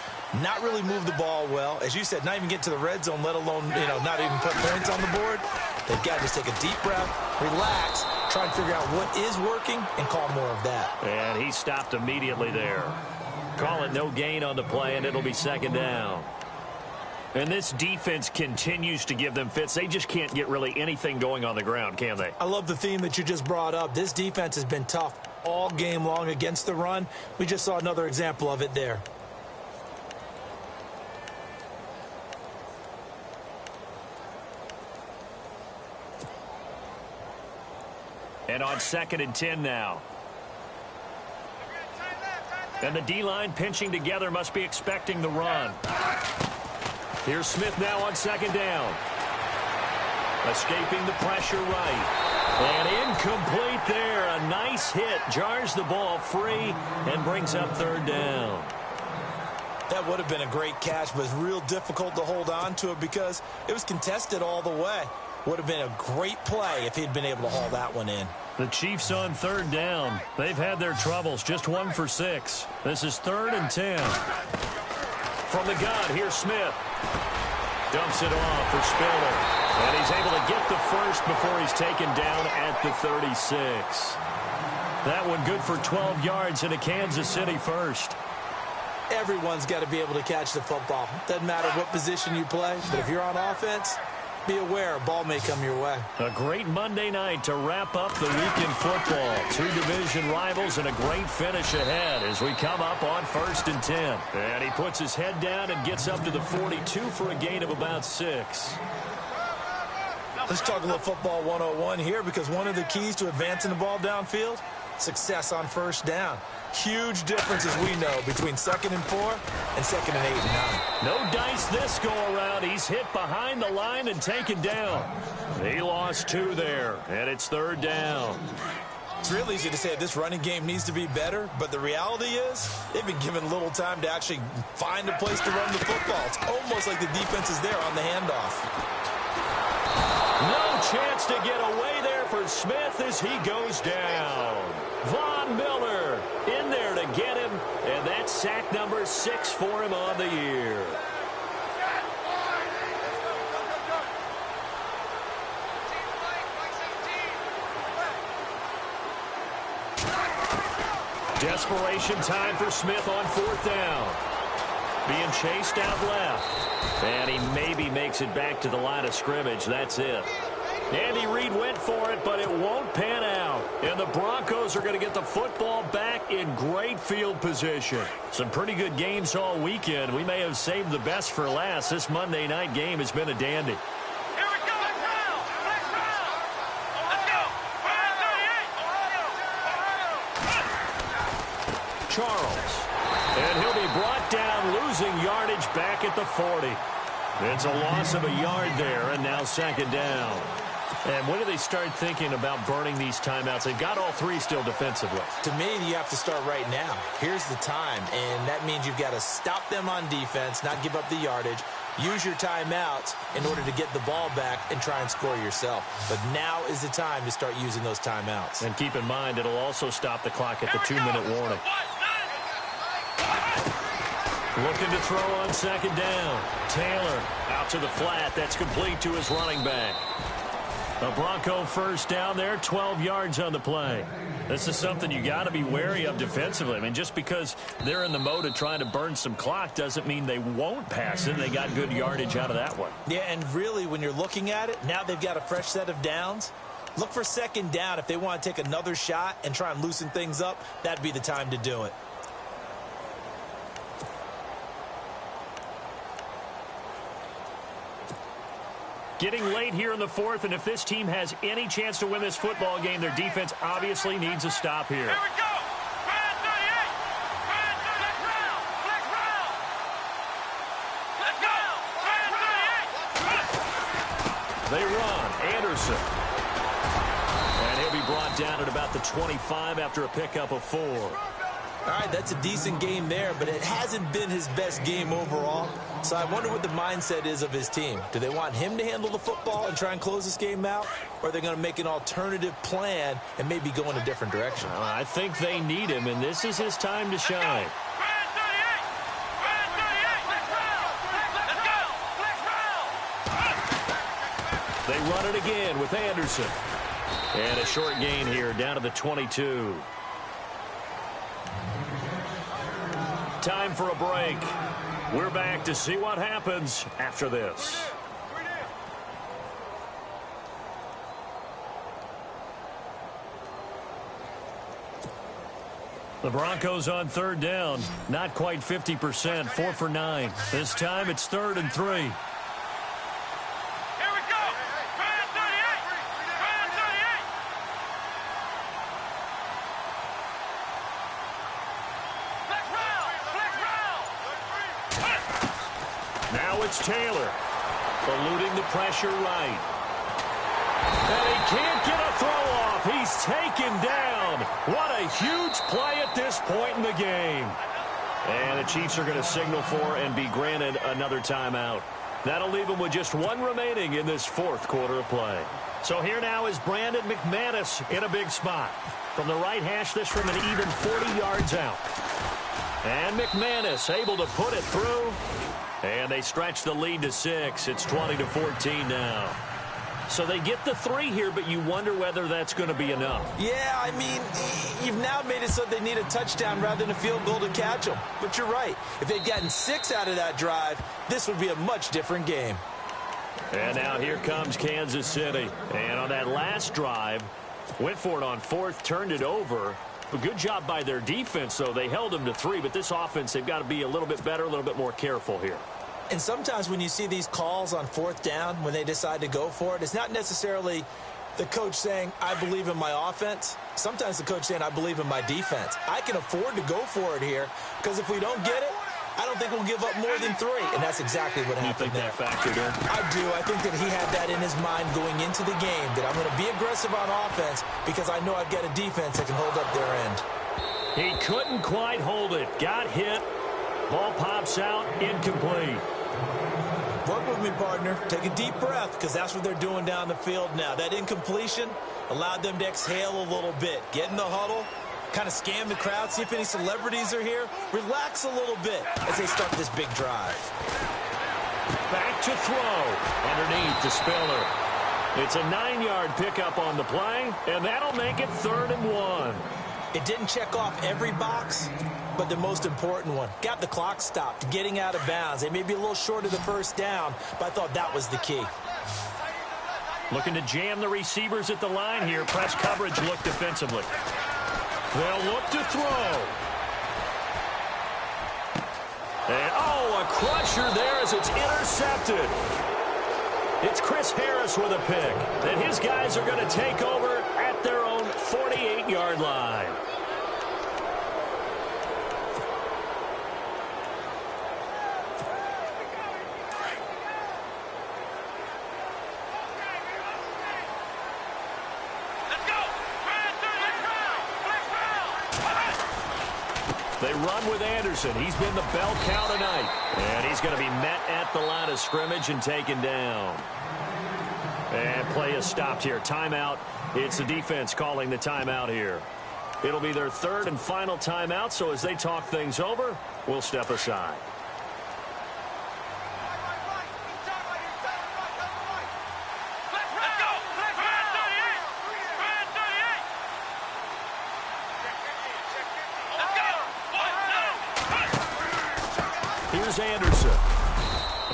not really move the ball well. As you said, not even get to the red zone, let alone, not even put points on the board. They've got to just take a deep breath, relax, try and figure out what is working and call more of that. And he stopped immediately there. Call it no gain on the play, and it'll be second down. And this defense continues to give them fits. They just can't get really anything going on the ground, can they? I love the theme that you just brought up. This defense has been tough all game long against the run. We just saw another example of it there. And on 2nd and 10 now. And the D-line pinching together must be expecting the run. Here's Smith now on 2nd down. Escaping the pressure right. And incomplete there. A nice hit. Jars the ball free and brings up 3rd down. That would have been a great catch, but it's real difficult to hold on to it because it was contested all the way. Would have been a great play if he'd been able to haul that one in. The Chiefs on 3rd down. They've had their troubles. Just 1 for 6. This is 3rd and 10. From the gun, here's Smith. Dumps it off for Spiller. And he's able to get the first before he's taken down at the 36. That one good for 12 yards and a Kansas City first. Everyone's got to be able to catch the football. Doesn't matter what position you play, but if you're on offense, be aware a ball may come your way. A great Monday night to wrap up the week in football. 2 division rivals and a great finish ahead as we come up on 1st and 10. And he puts his head down and gets up to the 42 for a gain of about 6. Let's talk a little football 101 here because one of the keys to advancing the ball downfield, success on 1st down. Huge difference, as we know, between 2nd and 4 and 2nd and 8 and 9. No dice this go around. He's hit behind the line and taken down. He lost 2 there, and it's 3rd down. It's real easy to say this running game needs to be better, but the reality is they've been given little time to actually find a place to run the football. It's almost like the defense is there on the handoff. No chance to get away there for Smith as he goes down. Von Miller in there to get him, and that's sack number 6 for him on the year. Desperation time for Smith on 4th down. Being chased out left. And he maybe makes it back to the line of scrimmage. That's it. Andy Reid went for it, but it won't pan out. And the Broncos are going to get the football back in great field position. Some pretty good games all weekend. We may have saved the best for last. This Monday night game has been a dandy. Here we go. Let's go. Charles. And he'll be brought down, losing yardage back at the 40. It's a loss of a yard there, and now second down. And when do they start thinking about burning these timeouts? They've got all three still defensively. To me, you have to start right now. Here's the time, and that means you've got to stop them on defense, not give up the yardage, use your timeouts in order to get the ball back and try and score yourself. But now is the time to start using those timeouts. And keep in mind, it'll also stop the clock at the 2-minute warning. Looking to throw on second down. Taylor out to the flat. That's complete to his running back. A Bronco first down there, 12 yards on the play. This is something you got to be wary of defensively. I mean, just because they're in the mode of trying to burn some clock doesn't mean they won't pass it. They got good yardage out of that one. Yeah, and really, when you're looking at it, now they've got a fresh set of downs. Look for second down. If they want to take another shot and try and loosen things up, that'd be the time to do it. Getting late here in the fourth, and if this team has any chance to win this football game, their defense obviously needs a stop here. Here we go. Let's go. They run. Anderson. And he'll be brought down at about the 25 after a pickup of 4. All right, that's a decent game there, but it hasn't been his best game overall. So I wonder what the mindset is of his team. Do they want him to handle the football and try and close this game out? Or are they going to make an alternative plan and maybe go in a different direction? I think they need him, and this is his time to shine. They run it again with Anderson. And a short gain here down to the 22. Time for a break. We're back to see what happens after this. The Broncos on third down. Not quite 50%, 4 for 9. This time it's 3rd and 3. It's Taylor, eluding the pressure right. And he can't get a throw off. He's taken down. What a huge play at this point in the game. And the Chiefs are going to signal for and be granted another timeout. That'll leave them with just one remaining in this fourth quarter of play. So here now is Brandon McManus in a big spot. From the right hash, this from an even 40 yards out. And McManus able to put it through. And they stretch the lead to 6. It's 20-14 now. So they get the 3 here, but you wonder whether that's going to be enough. Yeah, I mean, you've now made it so they need a touchdown rather than a field goal to catch them. But you're right. If they'd gotten 6 out of that drive, this would be a much different game. And now here comes Kansas City. And on that last drive, went for it on 4th, turned it over. A good job by their defense, though. They held them to 3, but this offense, they've got to be a little bit better, a little bit more careful here. And sometimes when you see these calls on 4th down, when they decide to go for it, it's not necessarily the coach saying, I believe in my offense. Sometimes the coach saying, I believe in my defense. I can afford to go for it here, because if we don't get it, I don't think we'll give up more than 3. And that's exactly what happened there. You think that factored in? I do. I think that he had that in his mind going into the game, that I'm going to be aggressive on offense because I know I've got a defense that can hold up their end. He couldn't quite hold it. Got hit. Ball pops out. Incomplete. Work with me, partner. Take a deep breath, because that's what they're doing down the field now. That incompletion allowed them to exhale a little bit. Get in the huddle. Kind of scan the crowd, see if any celebrities are here. Relax a little bit as they start this big drive. Back to throw. Underneath to Spiller. It's a 9-yard pickup on the play, and that'll make it 3rd and 1. It didn't check off every box, but the most important one. Got the clock stopped, getting out of bounds. They may be a little short of the first down, but I thought that was the key. Looking to jam the receivers at the line here. Press coverage look defensively. They'll look to throw. And, oh, a crusher there as it's intercepted. It's Chris Harris with a pick. And his guys are going to take over at their own 48-yard line. They run with Anderson. He's been the bell cow tonight. And he's going to be met at the line of scrimmage and taken down. And play is stopped here. Timeout. It's the defense calling the timeout here. It'll be their third and final timeout, so as they talk things over, we'll step aside. Here's Anderson.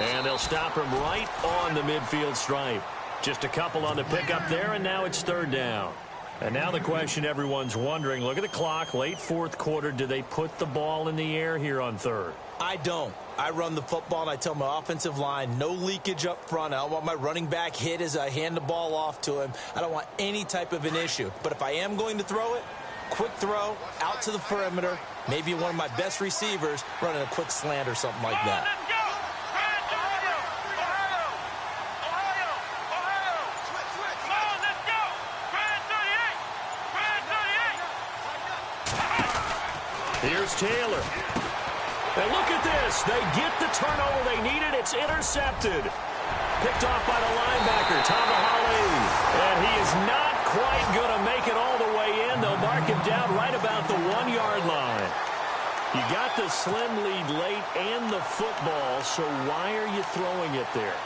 And they'll stop him right on the midfield stripe. Just a couple on the pickup there, and now it's third down. And now the question everyone's wondering, look at the clock, late fourth quarter, do they put the ball in the air here on third? I don't. I run the football, and I tell my offensive line, no leakage up front. I don't want my running back hit as I hand the ball off to him. I don't want any type of an issue. But if I am going to throw it, quick throw, out to the perimeter, maybe one of my best receivers running a quick slant or something like that. Here's Taylor. And look at this. They get the turnover they needed. It's intercepted. Picked off by the linebacker, Tamahali. And he is not quite going to make it all the way in. They'll mark him down right about the 1-yard line. You got the slim lead late and the football, so why are you throwing it there?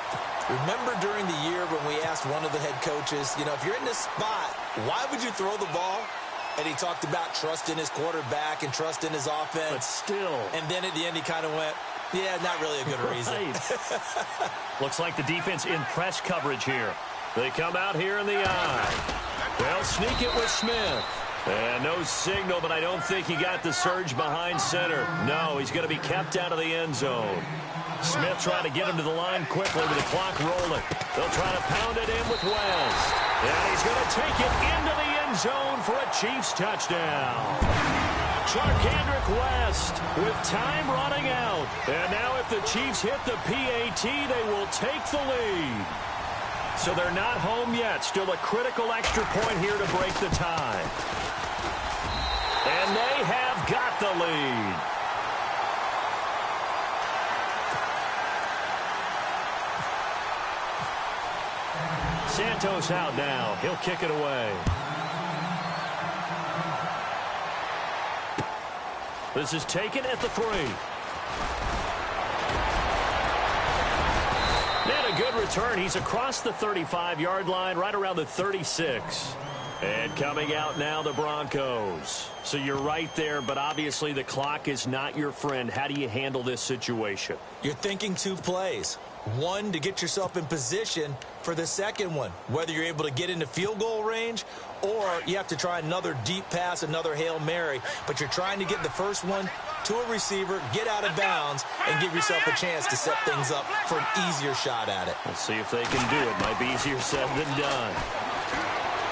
Remember during the year when we asked one of the head coaches, you know, if you're in this spot, why would you throw the ball? And he talked about trust in his quarterback and trust in his offense. But still. And then at the end he kind of went, yeah, not really a good reason. Looks like the defense in press coverage here. They come out here in the eye. They'll sneak it with Smith. And no signal, but I don't think he got the surge behind center. No, he's going to be kept out of the end zone. Smith trying to get him to the line quickly with the clock rolling. They'll try to pound it in with West. And he's going to take it into the end zone for a Chiefs touchdown. Charkandrick West with time running out. And now if the Chiefs hit the PAT, they will take the lead. So they're not home yet. Still a critical extra point here to break the tie. And they have got the lead. Santos out now. He'll kick it away. This is taken at the 3. And a good return. He's across the 35-yard line, right around the 36. And coming out now, the Broncos. So you're right there, but obviously the clock is not your friend. How do you handle this situation? You're thinking 2 plays. One, to get yourself in position for the second one, whether you're able to get into field goal range or you have to try another deep pass, another Hail Mary, but you're trying to get the first one to a receiver, get out of bounds, and give yourself a chance to set things up for an easier shot at it. We'll see if they can do it. Might be easier said than done.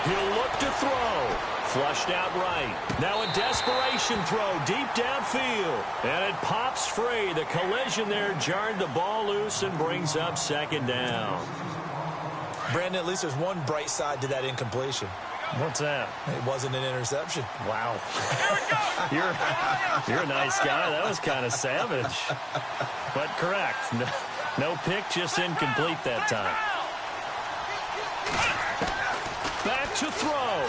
He'll look to throw. Flushed out right. Now a desperation throw deep downfield. And it pops free. The collision there jarred the ball loose and brings up second down. Brandon, at least there's one bright side to that incompletion. What's that? It wasn't an interception. Wow. You're a nice guy. That was kind of savage. But correct. No pick, just incomplete that time. Back to throw.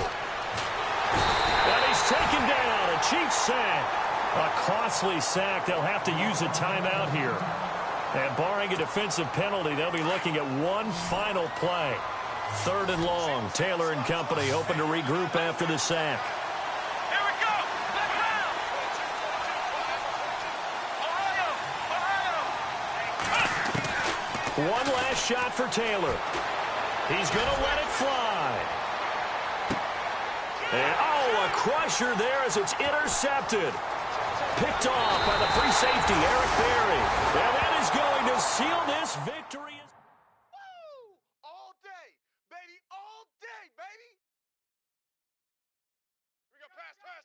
And he's taken down. A Chiefs sack. A costly sack. They'll have to use a timeout here. And barring a defensive penalty, they'll be looking at one final play. 3rd and long. Taylor and company hoping to regroup after the sack. Here we go. One last shot for Taylor. He's going to let it fly. And, oh, a crusher there as it's intercepted. Picked off by the free safety, Eric Berry. And that is going to seal this victory. Woo! All day, baby. All day, baby. We got pass. Pick.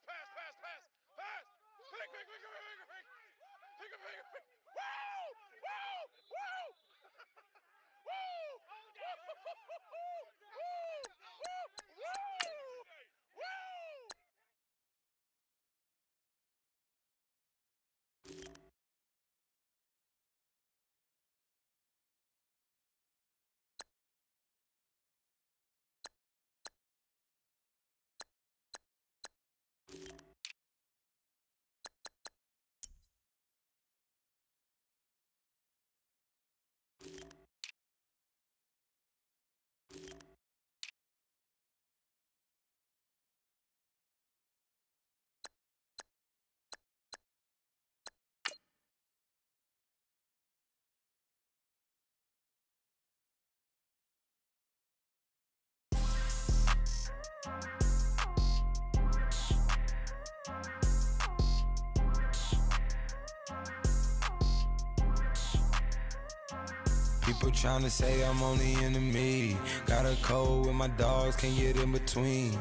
People tryna say I'm only enemy. Got a code with my dogs, can't get in between.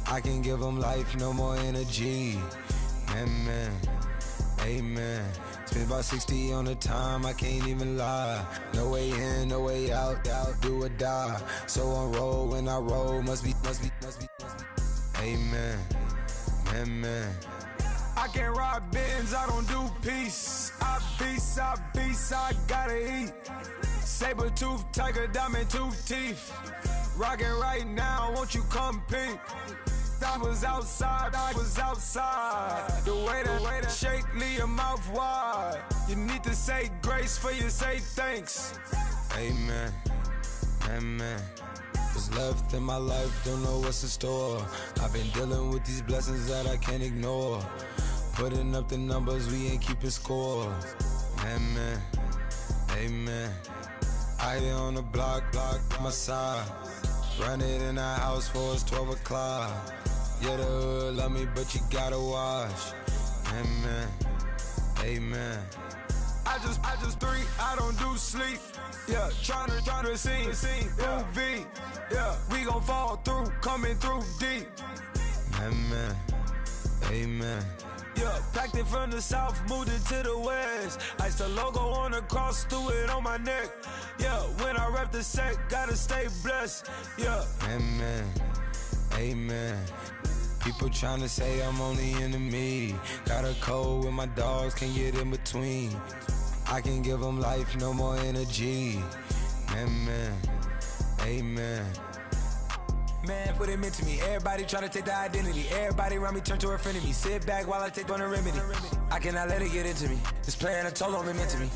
I can give them life, no more energy. Man, amen. Spent about 60 on the time, I can't even lie. No way in, no way out, do or die. So on road, when I roll, must be. Amen, man. I can't ride Benz, I don't do peace. I beast, I gotta eat. Saber tooth, tiger, diamond tooth teeth. Rockin' right now, won't you come peep? I was outside. The way that shake, leave your mouth wide. You need to say grace for you say thanks. Amen. What's left in my life, don't know what's in store. I've been dealing with these blessings that I can't ignore. Putting up the numbers, we ain't keeping score. Amen. I be on the block, my side. Run it in the house for it's 12 o'clock. Yeah, the hood love me, but you gotta watch. Amen. I just three, I don't do sleep. Yeah, tryna see movie. Yeah, we gon' fall through, coming through deep. Amen. Yeah, packed it from the south, moved it to the west. Iced the logo on the cross, threw it on my neck. Yeah, when I rep the set, gotta stay blessed. Yeah. Amen. People tryna say I'm only enemy. Got a code with my dogs, can't get in between. I can give them life, no more energy. Amen. Man, put him into me. Everybody try to take the identity. Everybody around me turn to a friend of me. Sit back while I take on the remedy. I cannot let it get into me. This playing a toll on me, meant to me.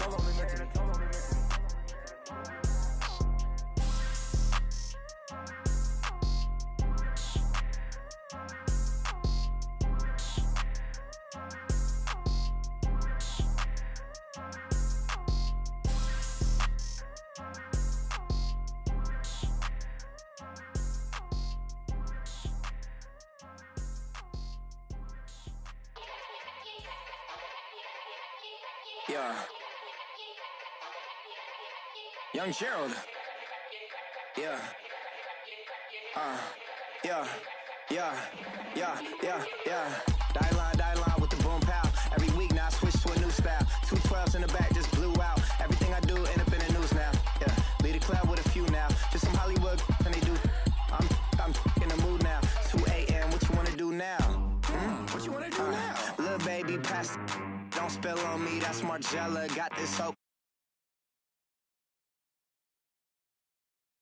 Yeah. Young Gerald. Yeah. Die line with the boom pow. Every week now I switch to a new style. 212s in the back just blew out. Everything I do end up in the news now. Yeah. Lead a club with a few now. Just some Hollywood and they do. I'm in the mood now. 2 a.m. What you wanna do now? What you wanna do now? Little baby, pass. Don't spill on me. That's Margella. Got this soap.